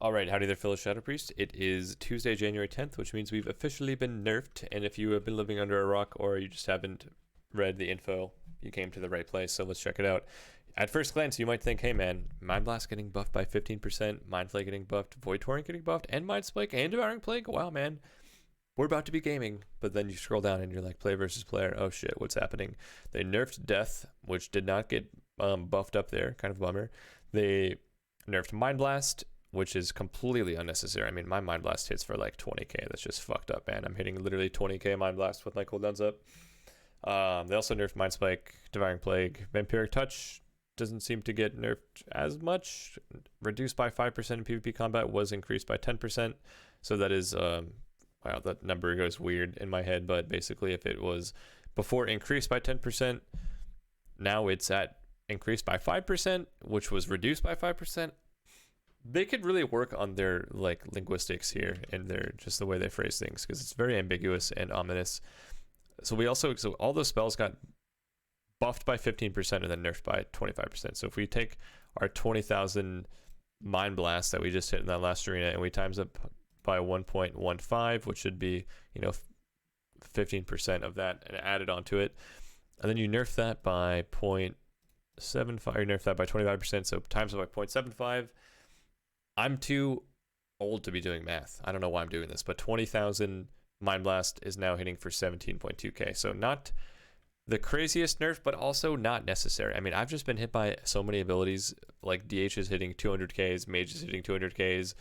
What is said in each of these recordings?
All right, howdy there, fellow Shadow Priest. It is Tuesday, January 10th, which means we've officially been nerfed. And if you have been living under a rock or you just haven't read the info, you came to the right place. So let's check it out. At first glance, you might think, hey man, Mind Blast getting buffed by 15%, Mind Flay getting buffed, Void Torrent getting buffed, and Mind Spike and Devouring Plague. Wow, man, we're about to be gaming. But then you scroll down and you're like, play versus player. Oh shit, what's happening? They nerfed Death, which did not get buffed up there. Kind of a bummer. They nerfed Mind Blast, which is completely unnecessary. I mean, my Mind Blast hits for like 20k. That's just fucked up, man. I'm hitting literally 20k Mind Blast with my cooldowns up. They also nerfed Mind Spike, Devouring Plague. Vampiric Touch doesn't seem to get nerfed as much. Reduced by 5% in PvP combat, was increased by 10%. So that is, wow, that number goes weird in my head. But basically, if it was before increased by 10%, now it's at increased by 5%, which was reduced by 5%. They could really work on their like linguistics here and their just the way they phrase things, because it's very ambiguous and ominous. So all those spells got buffed by 15% and then nerfed by 25%. So if we take our 20,000 Mind Blast that we just hit in that last arena and we times up by 1.15, which should be 15% of that, and add it onto it, and then you nerf that by 0.75, or nerf that by 25%, so times it by 0.75. I'm too old to be doing math. I don't know why I'm doing this, but 20,000 Mind Blast is now hitting for 17.2k. So not the craziest nerf, but also not necessary. I mean, I've just been hit by so many abilities, like DH is hitting 200ks, Mage is hitting 200ks,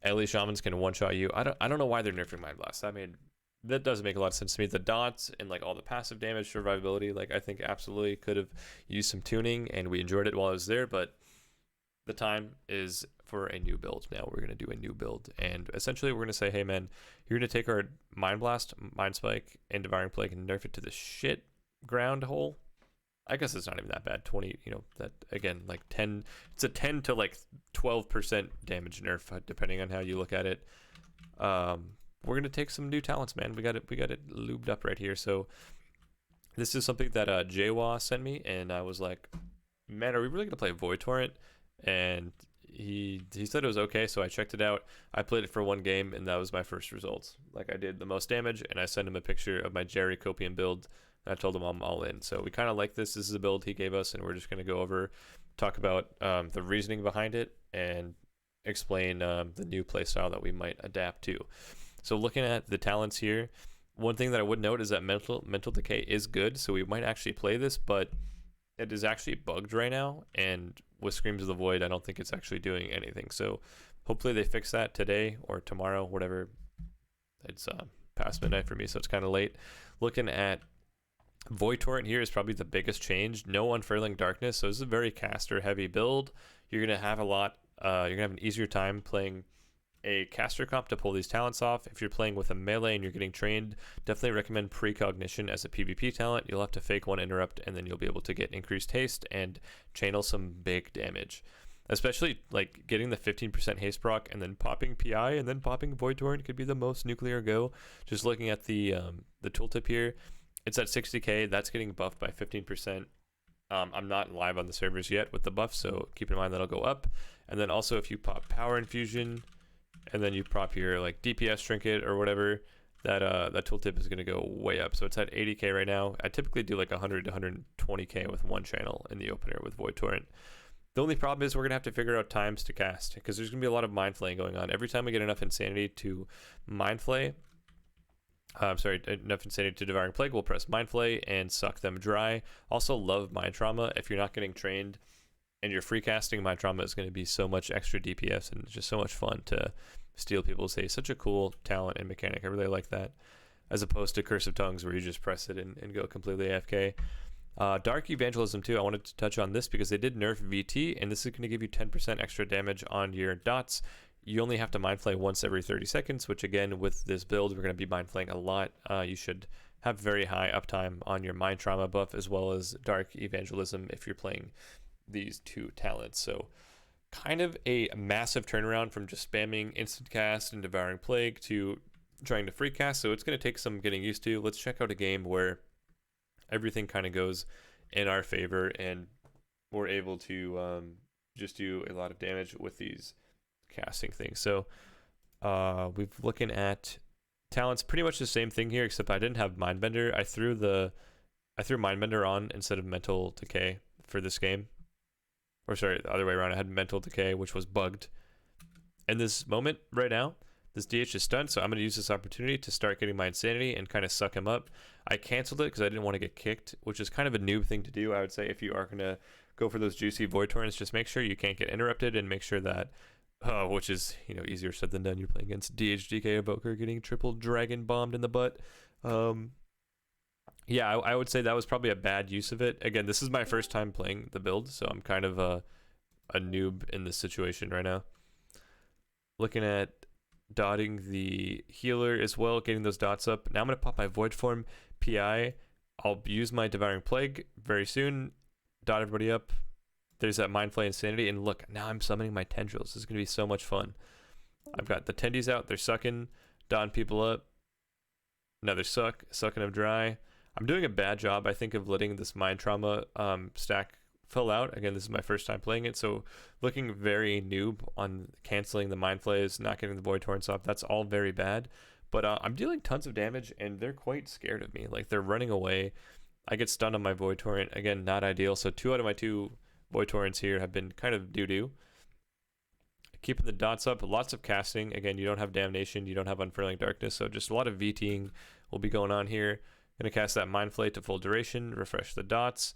LE Shamans can one-shot you. I don't know why they're nerfing Mind Blast. I mean, that doesn't make a lot of sense to me. The dots and like all the passive damage, survivability, like I think absolutely could have used some tuning, and we enjoyed it while I was there, but the time is for a new build. Now we're going to do a new build, and essentially we're going to say, hey man, you're going to take our Mind Blast, Mind Spike, and Devouring Plague and nerf it to the shit ground hole. I guess it's not even that bad. 20, that again, like 10, it's a 10 to like 12% damage nerf, depending on how you look at it. We're going to take some new talents, man. We got it lubed up right here. So this is something that Jawa sent me, and I was like, man, are we really going to play Void Torrent? And he said it was okay, so I checked it out. I played it for one game, and that was my first results. Like, I did the most damage, and I sent him a picture of my Jerry Copian build, and I told him I'm all in. So we kind of like this. This is a build he gave us, and we're just going to go over, talk about the reasoning behind it, and explain the new playstyle that we might adapt to. So looking at the talents here, one thing that I would note is that mental decay is good, so we might actually play this, but it is actually bugged right now, and with Screams of the Void, I don't think it's actually doing anything. So hopefully they fix that today or tomorrow, whatever. It's past midnight for me, so it's kind of late. Looking at Void Torrent here is probably the biggest change. No Unfurling Darkness, so this is a very caster-heavy build. You're going to have you're going to have an easier time playing a caster comp to pull these talents off. If you're playing with a melee and you're getting trained, definitely recommend Precognition as a PvP talent. You'll have to fake one interrupt, and then you'll be able to get increased haste and channel some big damage. Especially like getting the 15% haste proc and then popping PI and then popping Void Torrent could be the most nuclear go. Just looking at the tooltip here, it's at 60k. That's getting buffed by 15%. I'm not live on the servers yet with the buff, so keep in mind that'll go up. And then also if you pop Power Infusion, and then you prop your like DPS trinket or whatever, that tooltip is going to go way up. So it's at 80k right now. I typically do like 100 to 120k with one channel in the opener with Void Torrent. The only problem is we're going to have to figure out times to cast, because there's going to be a lot of Mind Flaying going on. Every time we get enough Insanity to Mind Flay, enough Insanity to Devouring Plague, we'll press Mind Flay and suck them dry. Also love Mind Trauma. If you're not getting trained and you're free casting, Mind Trauma is going to be so much extra DPS, and it's just so much fun to steal people's haste. Such a cool talent and mechanic. I really like that, as opposed to Curse of Tongues, where you just press it and go completely AFK. Dark Evangelism too, I wanted to touch on this because they did nerf VT, and this is going to give you 10% extra damage on your dots. You only have to Mind Flay once every 30 seconds, which again, with this build, we're going to be Mind Flaying a lot. You should have very high uptime on your Mind Trauma buff, as well as Dark Evangelism if you're playing these two talents. So kind of a massive turnaround from just spamming Instant Cast and Devouring Plague to trying to free cast. So it's going to take some getting used to. Let's check out a game where everything kind of goes in our favor and we're able to just do a lot of damage with these casting thing. So we've looking at talents, pretty much the same thing here, except I didn't have Mindbender. I threw Mindbender on instead of Mental Decay for this game. Or sorry, the other way around. I had Mental Decay, which was bugged. In this moment right now, this DH is stunned, so I'm going to use this opportunity to start getting my Insanity and kind of suck him up. I canceled it because I didn't want to get kicked, which is kind of a noob thing to do, I would say, if you are going to go for those juicy Void Torrents. Just make sure you can't get interrupted and make sure that, which is, easier said than done. You're playing against DHDK Evoker getting triple Dragon Bombed in the butt. Yeah, I would say that was probably a bad use of it. Again, this is my first time playing the build, so I'm kind of a noob in this situation right now. Looking at dotting the healer as well, getting those dots up. Now I'm going to pop my Void Form PI. I'll use my Devouring Plague very soon. Dot everybody up. There's that Mind Flay Insanity. And look, now I'm summoning my Tendrils. This is going to be so much fun. I've got the Tendies out. They're sucking, dotting people up. Another sucking them dry. I'm doing a bad job, I think, of letting this Mind Trauma stack fill out. Again, this is my first time playing it, so looking very noob on canceling the Mind Flays, not getting the Void Torrents off. That's all very bad. But I'm dealing tons of damage, and they're quite scared of me. Like, they're running away. I get stunned on my Void Torrent. Again, not ideal. So 2 out of my 2 Void Torrents here have been kind of doo-doo. Keeping the dots up, lots of casting. Again, you don't have Damnation, you don't have Unfurling Darkness, so just a lot of VTing will be going on here. Gonna cast that Mind Flay to full duration, refresh the dots.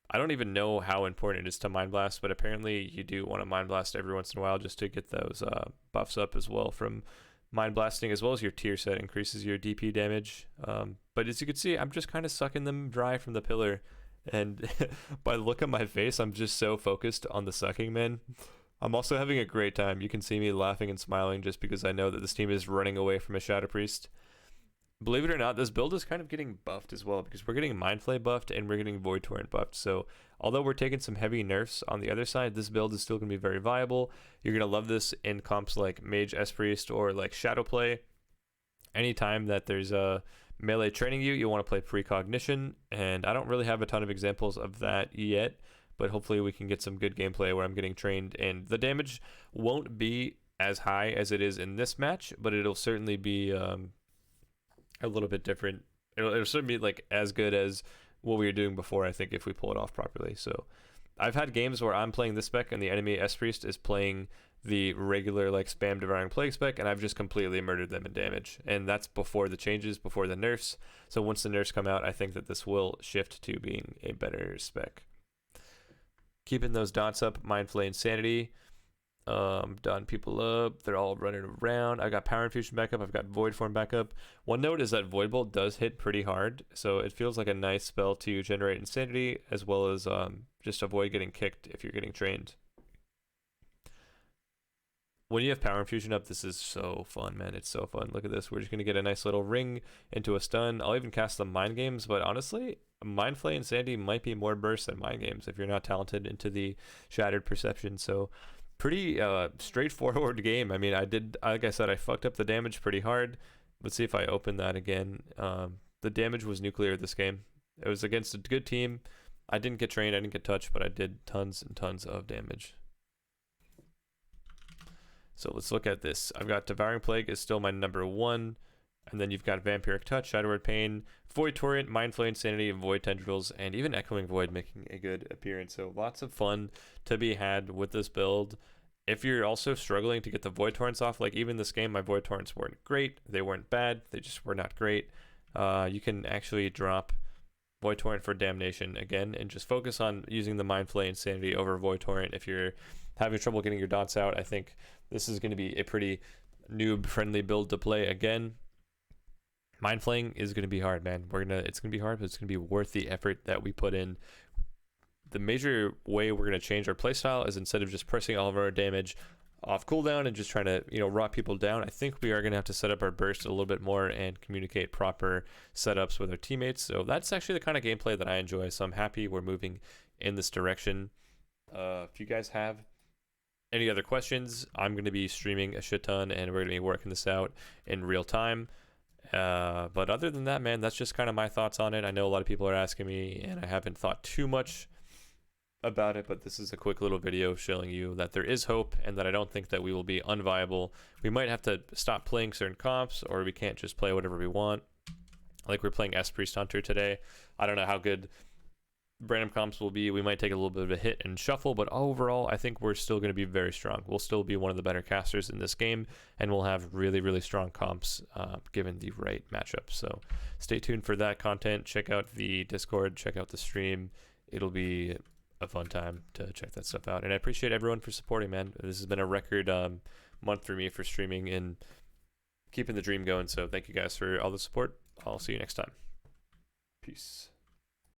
I don't even know how important it is to Mind Blast, but apparently you do want to Mind Blast every once in a while just to get those buffs up as well from Mind Blasting, as well as your tier set increases your DP damage. But as you can see, I'm just kind of sucking them dry from the pillar. And by the look on my face, I'm just so focused on the sucking, man. I'm also having a great time. You can see me laughing and smiling just because I know that this team is running away from a Shadow Priest. Believe it or not, this build is kind of getting buffed as well, because we're getting Mind Flay buffed and we're getting Void Torrent buffed. So although we're taking some heavy nerfs on the other side, this build is still going to be very viable. You're going to love this in comps like Mage Spriest or like Shadow Play. Anytime that there's a melee training you want to play Precognition, and I don't really have a ton of examples of that yet, but hopefully we can get some good gameplay where I'm getting trained, and the damage won't be as high as it is in this match, but it'll certainly be a little bit different. It'll certainly be like as good as what we were doing before, I think, if we pull it off properly. So I've had games where I'm playing this spec and the enemy S-Priest is playing the regular like spam Devouring Plague spec, and I've just completely murdered them in damage. And that's before the changes, before the nerfs. So once the nerfs come out, I think that this will shift to being a better spec. Keeping those dots up, Mind Flay Insanity. Done people up. They're all running around. I got Power Infusion back up. I've got Void Form back up. One note is that Void Bolt does hit pretty hard, so it feels like a nice spell to generate Insanity, as well as just avoid getting kicked if you're getting trained. When you have Power Infusion up, this is so fun, man. It's so fun. Look at this. We're just going to get a nice little ring into a stun. I'll even cast the Mind Games, but honestly, Mind Flay Insanity might be more burst than Mind Games if you're not talented into the Shattered Perception. So pretty straightforward game. I mean, like I said, I fucked up the damage pretty hard. Let's see if I open that again. The damage was nuclear this game. It was against a good team. I didn't get trained, I didn't get touched, but I did tons and tons of damage. So let's look at this. I've got Devouring Plague is still my number 1. And then you've got Vampiric Touch, Shadow Word Pain, Void Torrent, Mind Flay Insanity, Void Tendrils, and even Echoing Void making a good appearance. So lots of fun to be had with this build. If you're also struggling to get the Void Torrents off, like even this game, my Void Torrents weren't great. They weren't bad. They just were not great. You can actually drop Void Torrent for Damnation again and just focus on using the Mind Flay Insanity over Void Torrent. If you're having trouble getting your dots out, I think this is going to be a pretty noob-friendly build to play again. Mind Flaying is going to be hard, man. It's going to be hard, but it's going to be worth the effort that we put in. The major way we're going to change our playstyle is instead of just pressing all of our damage off cooldown and just trying to, rot people down, I think we are going to have to set up our burst a little bit more and communicate proper setups with our teammates. So that's actually the kind of gameplay that I enjoy. So I'm happy we're moving in this direction. If you guys have any other questions, I'm going to be streaming a shit ton and we're going to be working this out in real time. But other than that, man, that's just kind of my thoughts on it. I know a lot of people are asking me and I haven't thought too much about it, but this is a quick little video showing you that there is hope and that I don't think that we will be unviable. We might have to stop playing certain comps, or we can't just play whatever we want. Like we're playing Spriest Hunter today. I don't know how good random comps will be. We might take a little bit of a hit and shuffle, but overall I think we're still going to be very strong. We'll still be one of the better casters in this game, and we'll have really, really strong comps given the right matchup. So stay tuned for that content. Check out the Discord, check out the stream. It'll be a fun time to check that stuff out, and I appreciate everyone for supporting, man. This has been a record month for me for streaming and keeping the dream going, so thank you guys for all the support. I'll see you next time. Peace.